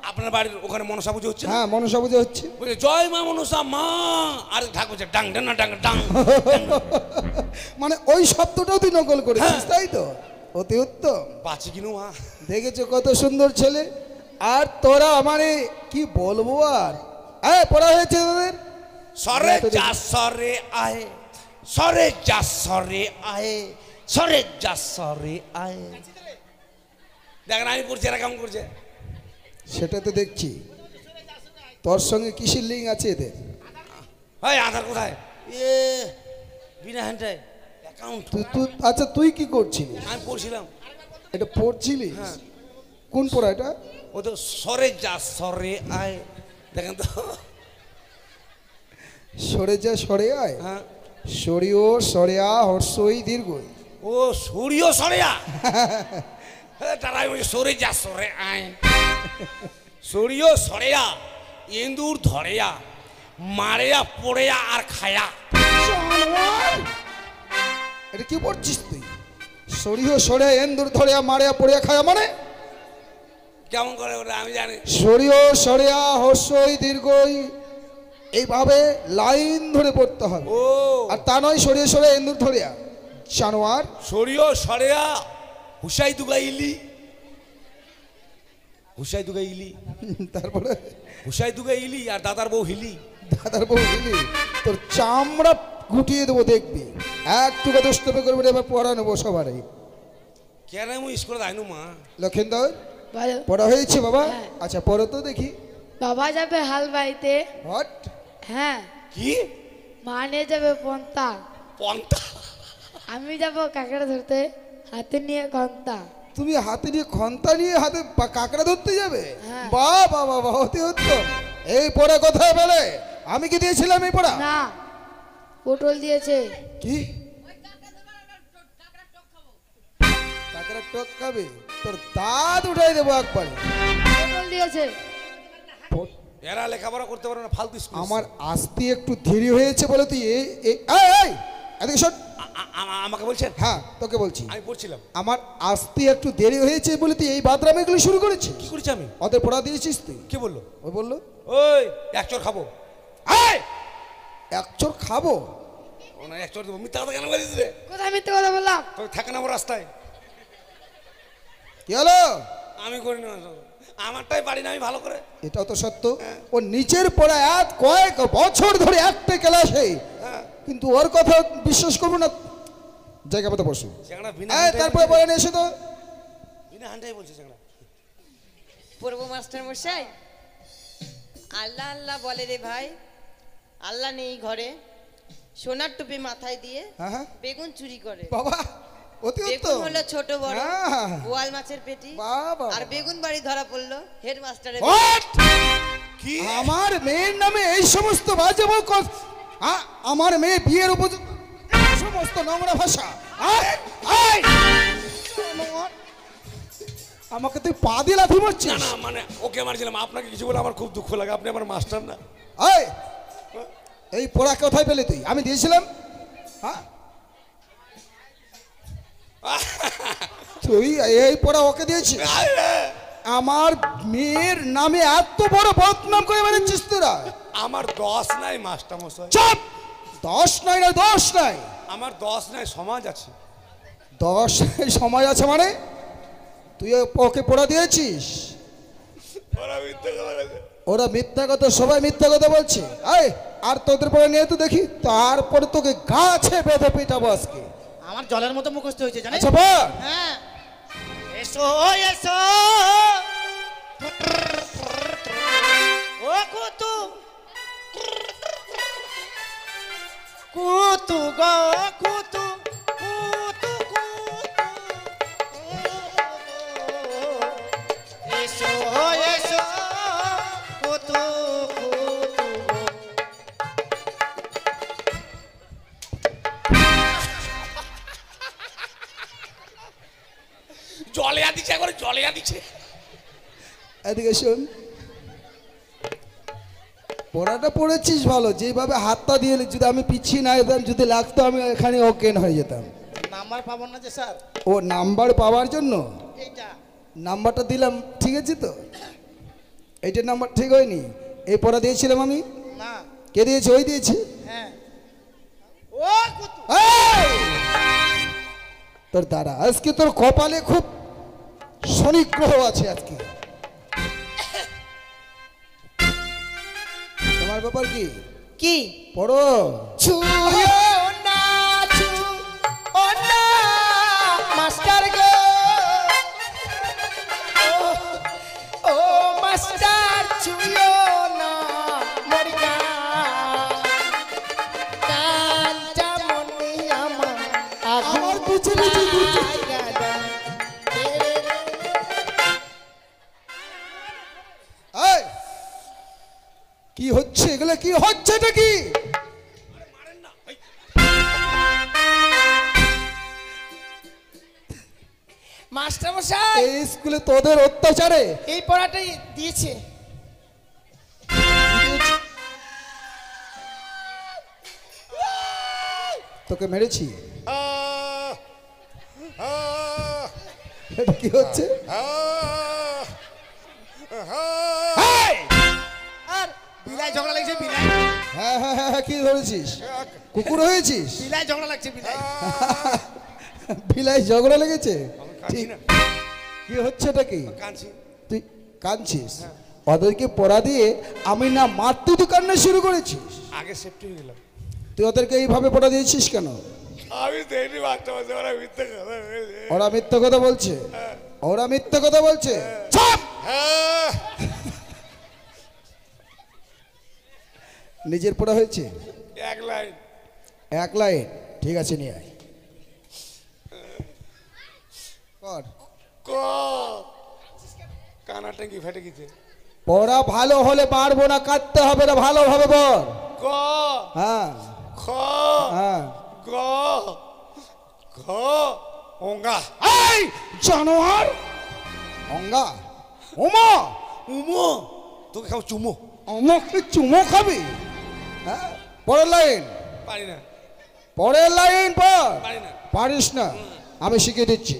আপনার বাড়ির ওখানে মনসা পুজো হচ্ছে না? হ্যাঁ মনসা পুজো হচ্ছে। বলছে জয় মা মনসা মা, আর ঢাক বলছে ডাং ডাং ডাং ডাং। মানে ওই শব্দটাও তুই নকল করেছিস, হ্যাঁ। তাই তো? অতি উত্তম। বাঁচি কিনু মা। দেখেছো কত সুন্দর ছেলে। আর তোরা আমারে কি বলবো আর। পড়া হয়েছে তোদের? সরে যা সরে আয়, সরে যা সরে আয়, সরে যা সরে আয়। দেখেন আমি পড়ছি, এরা কেমন করছে? সেটা তো দেখছি। তোর সঙ্গে কিসের লিঙ্ক আছে এদের? হয় আধার কোথায়? এ বিনা হ্যান্ডায় অ্যাকাউন্ট। আচ্ছা তুই কি করছিলি? আমি পড়ছিলাম। এটা পড়ছিলিস? হ্যাঁ। কোন পড়া এটা? ও তো সরে যা সরে আয়, দেখেন তো। সরে যা সরে আয়। হ্যাঁ। সরিও সরেয়া হর্ষই দীর্ঘই। ও সরিও সরেয়া। তারাই বলছে সরে যা সরে আয়, সরিও সরেয়া, ইন্দুর ধরেয়া, মারেয়া পড়েয়া আর খায়া। এটা কি পড়ছিস তুই? সরিও সরে এন্দুর ধরে মারিয়া পড়িয়া খায়া মানে? কেমন করে ওটা আমি জানি। সরিও সরেয়া হর্ষই দীর্ঘই এইভাবে লাইন ধরে পড়তে হবে। ও আর তা নয় সরিয়ে সরে এন্দুর ধরিয়া। জানোয়ার। সরিও সরেয়া হুসাই দুগা ইলি, হুসাই দুগা ইলি, তারপরে হুসাই দুগা ইলি আর দাদার বউ হিলি। দাদার বউ হিলি তোর চামড়া গুটিয়ে দেবো দেখবি। একটু দুষ্টুমি করবি না, এবার পড়া নেবো সবারই। কেন আমি স্কুলে যাইনু মা? লক্ষিন্দর বলো পড়া হয়েছে বাবা? হ্যাঁ। আচ্ছা পড়ো তো দেখি। বাবা যাবে হাল বাইতে। হট। হ্যাঁ। কি মা নিয়ে যাবে পন্তা। পন্থা? আমি যাব কাঁকড়া ধরতে, হাতে নিয়ে কন্তা। তুমি হাতে নিয়ে খন্তা নিয়ে হাতে কাঁকড়া ধরতে যাবে? হ্যাঁ। বাহ বাহ বাহ বাহ, অতি উত্তম। এই পড়া কোথায় পেলে? আমি কি দিয়েছিলাম এই পড়া? না, পটল দিয়েছে। কি কাঁকড়া টক খাবে? তোর দাঁত উঠাই দেবো একবারে। পটল দিয়েছে। এরা লেখাপড়া করতে পারে না, ফালতু স্কুল। আমার আসতে একটু দেরি হয়েছে বলে তুই এদিকে শোন। আমাকে বলছেন? হ্যাঁ তোকে বলছি। আমি পড়ছিলাম। আমার আসতে একটু দেরি হয়েছে বলে তুই এই বাদরামেগুলো শুরু করেছিস? কি করেছি আমি? ওদের পড়া দিয়েছিস তুই? কে বললো? ওই বললো ওই এক চোর খাবো। এক চোর খাবো। ও না, এক চোর দেবো। মিথ্যা কথা কেন বলিস রে? কোথায় মিথ্যে কথা বললাম? তোর থাকে না আমার রাস্তায়। কি হলো? আমি করি না, আমারটাই পারি না আমি ভালো করে। এটাও তো সত্য। ও নিচের পড়া এক কয়েক বছর ধরে একটা ক্লাসে, কিন্তু ওর কথা বিশ্বাস করবো না। জায়গা মতো বসু। সেখানে বিনা তারপরে পড়ে নিয়ে এসে তো বিনা হান্ডাই বলছে সেখানে। পড়বো মাস্টার মশাই? আল্লাহ আল্লাহ বলে রে ভাই, আল্লাহ নেই ঘরে, সোনার টুপি মাথায় দিয়ে হ্যাঁ হ্যাঁ বেগুন চুরি করে। বাবা অতি বেগুন উত্তম। হলো ছোট বড়, হ্যাঁ। বোয়াল মাছের পেটি, বাবা। আর বেগুন বাড়ি ধরা পড়লো হেডমাস্টারের। What? কি আমার মেয়ের নামে এই সমস্ত বাজে আমার মেয়ে বিয়ের উপযুক্ত এই সমস্ত নোংরা ভাষা। আমাকে তুই পা দিয়ে লাথি না মারছিস? না, মানে ওকে মারছিলাম, আপনাকে কিছু বলে আমার খুব দুঃখ লাগে। আপনি আমার মাস্টার না। এই পড়া কোথায় পেলে তুই? আমি দিয়েছিলাম? হ্যাঁ তুই এই পড়া ওকে দিয়েছিস? আমার মেয়ের নামে এত বড় বদনাম করে বেড়াচ্ছিস তোরা? আমার 10 নাই মাস্টার মশাই। চুপ! 10 নাই না 10 নাই? আমার 10 নাই, সমাজ আছে। 10 সময় আছে মানে? তুই ওকে পড়া দিয়েছিস? ওরা মিথ্যে কথা বলছে। ওরা মিথ্যা কথা, সবাই মিথ্যা কথা বলছে। এই আর তোদের পরে নিয়ে তো দেখি, তারপরে তোকে গাছে বেঁধে পিটাবো আজকে। আমার জলের মতো মুখস্থ হয়েছে জানিস? আচ্ছা বল। হ্যাঁ, এসো এসো ও কুতু কুতু গো কুতু কুতু কুতু এসো এসো কুতু কুতু জলে দিচ্ছে, একবার জলে দিচ্ছে। এদিকে শোন, পড়াটা পড়েছিস ভালো, যেভাবে হাতটা দিয়ে যদি আমি পিছিয়ে না যেতাম, যদি লাগতো আমি এখানে অজ্ঞান হয়ে যেতাম। নাম্বার পাবো না যে স্যার? ও নাম্বার পাওয়ার জন্য এইটা নাম্বারটা দিলাম, ঠিক আছে তো? এইটার নাম্বার ঠিক হয়নি। এই পড়া দিয়েছিলাম আমি? না। কে দিয়েছে? ওই দিয়েছে। হ্যাঁ, ও কুতু এই! তোর দাঁড়া, আজকে তোর কপালে খুব শনি গ্রহ আছে আজকে। তোমার ব্যাপার কি? কি পড়ো। ছুঁয়ো না ছুঁয়ো না মাস্টার গো, ও মাস্টার ছুঁয়ো না মোর কাঞ্চা মনি আমার আমার পিছে পিছে ঘুরছে। এই! কি হচ্ছে এগুলো? কি হচ্ছে এটা? কি মাস্টার মশাই এই স্কুলে তোদের অত্যাচারে এই পড়াটাই দিয়েছে। তোকে মেরেছি? আহ, আহ, এটা কি হচ্ছে? আহ, আহ। আর বিলাই ঝগড়া লাগছে, বিলাই হ্যাঁ হ্যাঁ হ্যাঁ হ্যাঁ, কি ধরেছিস? কুকুর হয়েছিস? বিলাই ঝগড়া লাগছে, বিলাই। বিলাই ঝগড়া লেগেছে? কাঁদছি ঠিক। না, কি হচ্ছে এটা? কি কাঁদছি। তুই কাঁদছিস? ওদেরকে পড়া দিয়ে আমি না মারতে, তুই কান্না শুরু করেছিস? আগে সেফটি হয়ে গেলাম। তুই ওদেরকে এইভাবে পড়া দিয়েছিস কেন? আমি দেখিনি বাচ্চা বাচ্চা, ওরা মিথ্যে কথা বলছে। ওরা মিথ্যা কথা বলছে, ওরা মিথ্যা কথা বলছে। চুপ! হ্যাঁ, নিজের পড়া হয়েছে এক লাইন। এক লাইন, ঠিক আছে, নিয়ে আয়। কর। ক কানা ট্যাঙ্কি ফেটে গেছে। পড়া ভালো হলে পারবো না, কাটতে হবে না, ভালোভাবে বল। ক হ্যাঁ খ হ্যাঁ। গ ঘ ওঙ্গা। এই জানোয়ার! অঙ্গা, ওমা, উমো, তোকে খাও চুমো। আমাকে চুমো খাবি? হ্যাঁ, পরের লাইন, পারি না, পরের লাইন পর। পারি না, পারিস না? আমি শিখিয়ে দিচ্ছি,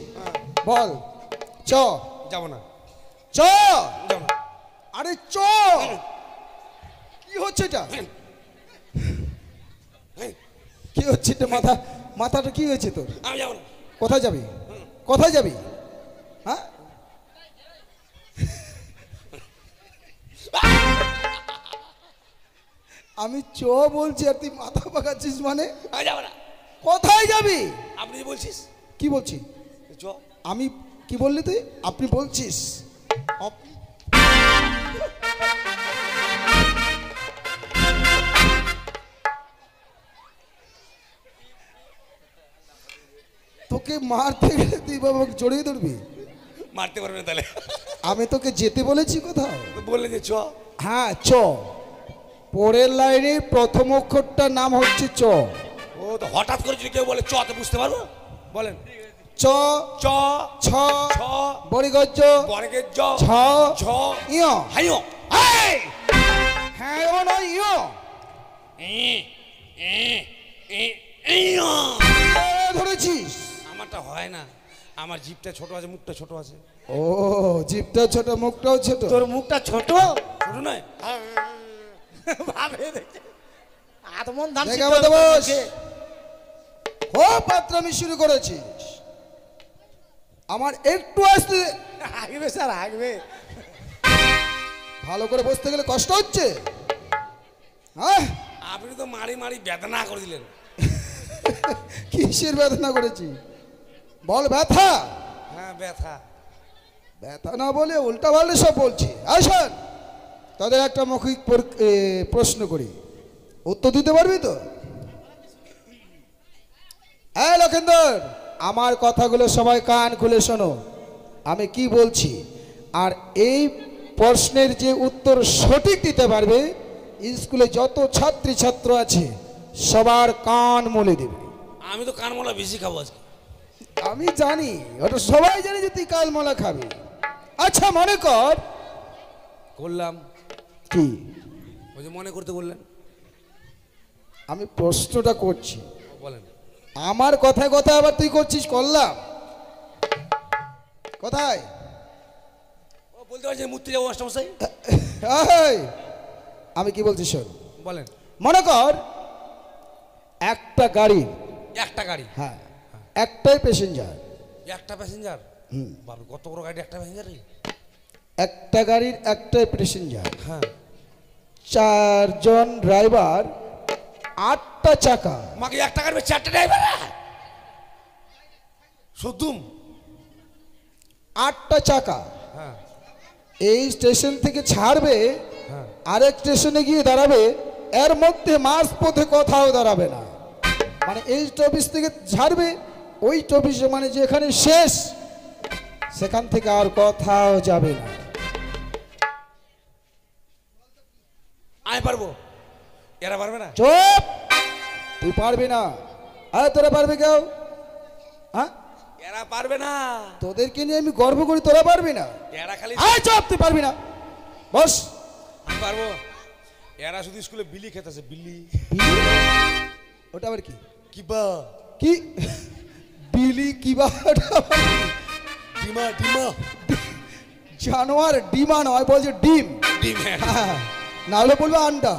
বল। চ, যাবো না, চ। যাবো না। আরে চ। কি হচ্ছে এটা? কি হচ্ছে এটা? মাথাটা কি হয়েছে তোর? আমি যাবো না। কোথায় যাবি? কোথায় যাবি? হ্যাঁ, আমি চ বলছি আর তুই মাথা পাকাচ্ছিস মানে? আমি যাবো না। কোথায় যাবি? আপনি যে বলছিস কি বলছি? চ। আমি কি বললি তুই? আপনি বলছিস? তোকে মারতে গেলে তুই বাবা জড়িয়ে ধরবি? মারতে পারবে না তাহলে? আমি তোকে যেতে বলেছি কোথাও? তো বললে যে চ। হ্যাঁ, চ। পরের লাইনের প্রথম অক্ষরটার নাম হচ্ছে চ। ও তো হঠাৎ করে যদি কেউ বলে চ, তো বুঝতে পারবো। বলেন। চ, চ, ছ, ছ, বরিগজ্জ, বর্গের জ, ছ, ছ, ইয়। হাইও। এই! হ্যাঁ ও নয়, ইয়। ধরেছিস? আমারটা হয় না, আমার জিভটা ছোট আছে, মুখটা ছোট আছে। ও, জিভটা ছোট, মুখটাও ছোট। তোর মুখটা ছোট, ছোট নয়? ভাবে দেখে আদমন ধান দেখা সিদ্ধ মতো বস। মুখে। ও পাত্রামি শুরু করেছিস? আমার একটু আসতে হাগবে স্যার, হাগবে। ভালো করে বসতে গেলে কষ্ট হচ্ছে? হ্যাঁ, আপনি তো মারি মারি বেদনা করে দিলেন। কিসের বেদনা করেছি বল? ব্যথা? হ্যাঁ ব্যথা। ব্যথা না বলে উল্টা পাল্টা সব বলছি। আসেন, তাদের একটা মৌখিক প্রশ্ন করি, উত্তর দিতে পারবি তো? এই লক্ষেন্দর, আমার কথাগুলো সবাই কান খুলে শোনো, আমি কি বলছি। আর এই প্রশ্নের যে উত্তর সঠিক দিতে পারবে, স্কুলে যত ছাত্রী ছাত্র আছে সবার কান মলে দেবে। আমি তো কানমলা বেশি খাবো আজকে। আমি জানি, ওটা সবাই জানে যে তুই কালমলা খাবি। আচ্ছা মনে কর। করলাম কি? ওই যে মনে করতে বললেন। আমি প্রশ্নটা করছি, বলেন। আমার কথায় কথা আবার তুই করছিস। করলাম কোথায়? ও বলতে পারছি মূর্তি যাবো মাস্টারমশাই। এই, আমি কি বলছি শোন। বলেন। মনে কর একটা গাড়ি, একটা গাড়ি, হ্যাঁ একটাই প্যাসেঞ্জার। একটা প্যাসেঞ্জার? বাবু কত বড় গাড়ি, একটা প্যাসেঞ্জারই? একটা গাড়ির একটাই প্যাসেঞ্জার, হ্যাঁ। 4 জন ড্রাইভার, 8টা চাকা। মাকে একটা গাড়ি 4টা ড্রাইভার? শুধুম 8টা চাকা। হ্যাঁ এই স্টেশন থেকে ছাড়বে, হ্যাঁ। আরেক স্টেশনে গিয়ে দাঁড়াবে, এর মধ্যে মাঝ পথে কোথাও দাঁড়াবে না। মানে এই স্টপেজ থেকে ছাড়বে, ওই স্টপেজে মানে যেখানে শেষ সেখান থেকে আর কোথাও যাবে না। আমি পারবো, এরা পারবে না? চুপ, তুই পারবি না। আরে তোরা পারবে কেউ? হ্যাঁ, এরা পারবে না। তোদেরকে নিয়ে আমি গর্ব করি, তোরা পারবি না। এরা খালি আয় চুপ, তুই পারবি না, বস। আমি পারবো। এরা শুধু স্কুলে বিলি খেতেছে, বিলি। ওটা আবার কি? কিবা কি বিলি? কিবা? ডিমা, ডিমা, জানোয়ার? ডিমা নয়, বলছে ডিম। ডিম। হ্যাঁ, না হলে বলবে আন্ডা।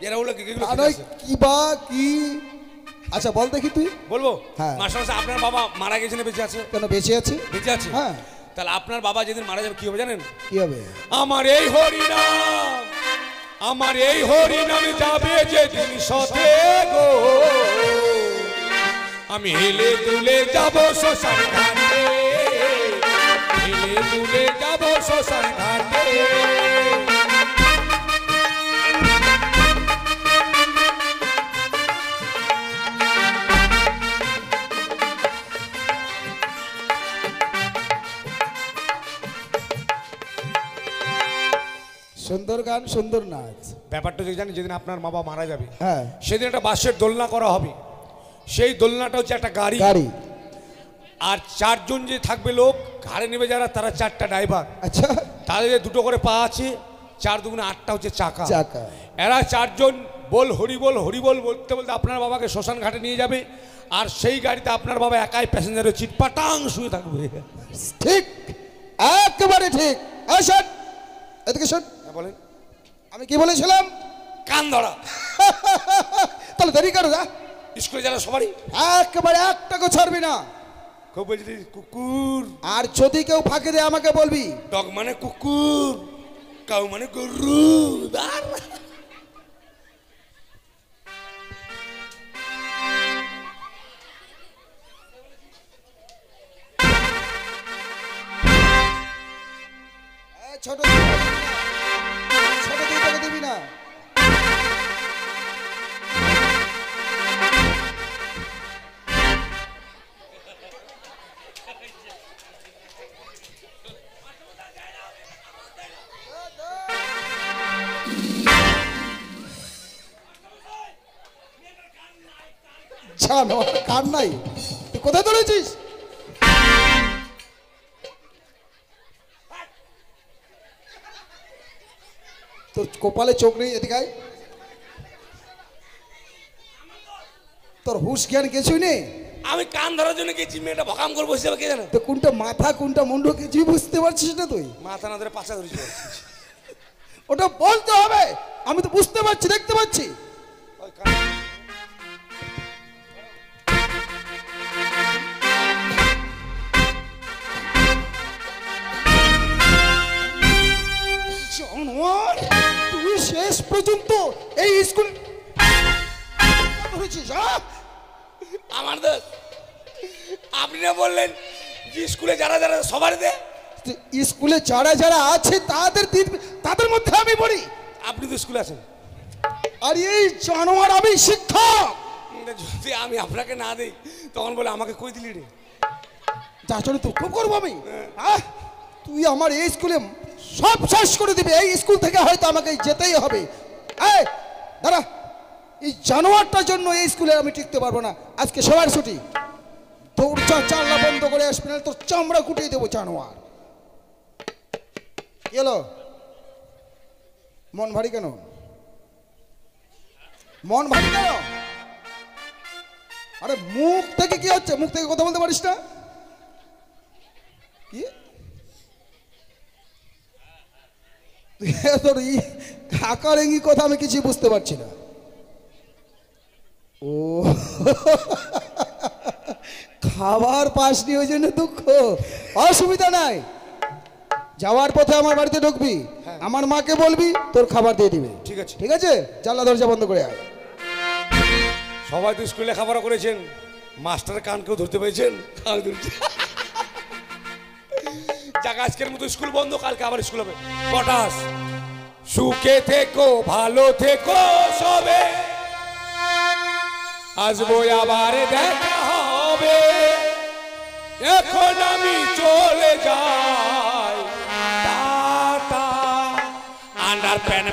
এরা বলে কি আর নয় কিবা কি? আচ্ছা বল দেখি তুই। বলবো? হ্যাঁ। মাস্টারমশাই আপনার বাবা মারা গেছে না বেঁচে আছে? কেন বেঁচে আছে? বেঁচে আছে? হ্যাঁ। তাহলে আপনার বাবা যেদিন মারা যাবে কি হবে জানেন? কি হবে? আমার এই হরিনাম, আমার এই হরিনাম যাবে যেদিন সতে গো, আমি হেলে দুলে যাব শ্মশান ঘাটে, হেলে দুলে যাব শ্মশান ঘাটে। সুন্দর গান, সুন্দর নাচ। ব্যাপারটা যদি জানি, যেদিন আপনার বাবা মারা যাবে, হ্যাঁ, সেদিন একটা বাঁশের দোলনা করা হবে। সেই দোলনাটা হচ্ছে একটা গাড়ি, গাড়ি। আর 4 জন যে থাকবে লোক ঘাড়ে নেবে যারা, তারা 4টা ড্রাইভার। আচ্ছা, তাদের যে 2টো করে পা আছে, 4 দুগুণে 8টা হচ্ছে চাকা। চাকা। এরা 4 জন বল হরিবল হরিবল বলতে বলতে আপনার বাবাকে শ্মশান ঘাটে নিয়ে যাবে, আর সেই গাড়িতে আপনার বাবা একাই প্যাসেঞ্জারের চিটপাটাং শুয়ে থাকবে। ঠিক, একেবারে ঠিক। আসুন এদিকে শোন। বলেন। আমি কি বলেছিলাম? কান ধরা। তাহলে দেরি করো, যা। স্কুলে যারা সবারই একেবারে একটাকে ছাড়বি না। খুব বলছি কুকুর, আর যদি কেউ ফাঁকি দেয় আমাকে বলবি। ডগ মানে কুকুর, কাউ মানে গরু। ছোট দিবি না, ছোট দিকে দিবি না। জানো কার নাই? তুই কোথায় ধরেছিস? তোর কপালে চোখ নেই, এদিকে আয়। তোর হুশ জ্ঞান কিছুই নেই। আমি কান ধরার জন্য গেছি, মেয়েটা ভকাম করে বসে যাবে কে জানে। তো কোনটা মাথা কোনটা মুন্ডু কিছুই বুঝতে পারছিস না তুই? মাথা না ধরে পাছা ধরেছি। ওটা বলতে হবে। আমি তো বুঝতে পারছি, দেখতে পাচ্ছি। পর্যন্ত এই স্কুল ধরেছিস? আমার দোষ। আপনি না বললেন যে স্কুলে যারা যারা সবার দে, স্কুলে যারা যারা আছে তাদের মধ্যে আমি পড়ি। আপনি তো স্কুলে আছেন। আর এই জানোয়ার আমি শিক্ষক। যদি আমি আপনাকে না দিই তখন বলে আমাকে কই দিলি রে? যার জন্য দুঃখ করবো আমি? তুই আমার এই স্কুলে সব শেষ করে দিবি। এই স্কুল থেকে হয়তো আমাকে যেতেই হবে। এই দাঁড়া, এই জানোয়ারটার জন্য এই স্কুলে আমি টিকতে পারবো না। আজকে সবার ছুটি। তোর জানলা বন্ধ করে আসবি না, তোর চামড়া কুটিয়ে দেবো জানোয়ার। কি হলো? মন ভারী কেন? মন ভারী কেন? আরে মুখ থেকে কি হচ্ছে? মুখ থেকে কথা বলতে পারিস না? কি তোর আকার ইঙ্গি কথা আমি কিছু বুঝতে পারছি না। ও খাবার পাসনি ওই জন্য দুঃখ। অসুবিধা নাই, যাওয়ার পথে আমার বাড়িতে ঢুকবি, আমার মাকে বলবি তোর খাবার দিয়ে দিবে। ঠিক আছে, ঠিক আছে, জানলা দরজা বন্ধ করে আয়। সবাই তো স্কুলে লেখাপড়া করেছেন, মাস্টার কান কেউ ধরতে পেরেছেন? যাক, আজকের মতো স্কুল বন্ধ, কালকে আবার স্কুল হবে। পটাশ, সুখে থেকো, ভালো থেকো সবে, আসবো আবার দেখা হবে। এখন আমি চলে যাই, টাটা। Under pant